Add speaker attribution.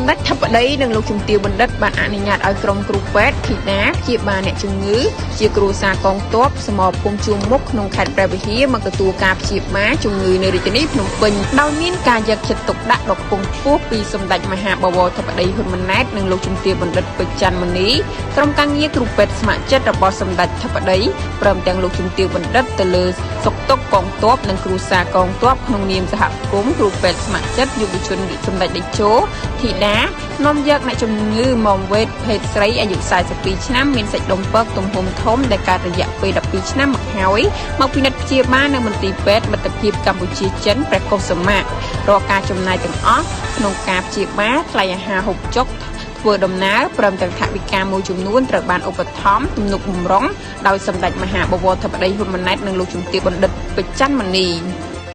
Speaker 1: សម្ដេចធិបតីនិងលោកជំទាវបណ្ឌិតបានអនុញ្ញាតឲ្យក្រុមគ្រូពេទ្យធីតាព្យាបាលអ្នកជំងឺជាគ្រួសារកងទ័ពសមរភូមិជួរមុខក្នុងខេត្តព្រះវិហារមកទទួលការព្យាបាលជំងឺនៅរាជធានីភ្នំពេញដោយមានការយកចិត្តទុកដាក់ដ៏ខ្ពង់ខ្ពស់ពីសម្ដេចមហាបវរធិបតីហ៊ុនម៉ាណែតនិងលោកជំទាវបណ្ឌិតពេជ្រច័ន្ទមុនីក្រុមការងារគ្រូពេទ្យស្ម័គ្រចិត្តរបស់សម្ដេចធិបតីព្រមទាំងលោកជំទាវបណ្ឌិតទៅលើសុខទុក្ខកងទ័ពនិងគ្រួសារកងទ័ពក្នុងនាមសហគមន៍គ្រូពេទ្យស្ម័គ្រចិត្តយុវជនសម្ដេចតេជោធីតានាំយកអ្នកជំងឺមកវេទភេទស្រីអាយុ42ឆ្នាំមានសាច់ដុំពកទំហំធំដែលកើតរយៈពេល12ឆ្នាំមកហើយមកពិនិត្យព្យាបាលនៅមន្ទីរពេទ្យមិត្តភាពកម្ពុជាចិនព្រះកុសុមារាល់ការចំណាយទាំងអស់ក្នុងការព្យាបាលថ្លៃអាហារហូបចុកធ្វើដំណើរព្រមទាំងថវិកាមួយចំនួនត្រូវបានឧបត្ថម្ភទំនុកបម្រុងដោយសម្ដេចមហាបវរធិបតីហ៊ុនម៉ាណែតនិងលោកជំទាវបណ្ឌិតពេជ្រច័ន្ទមុនី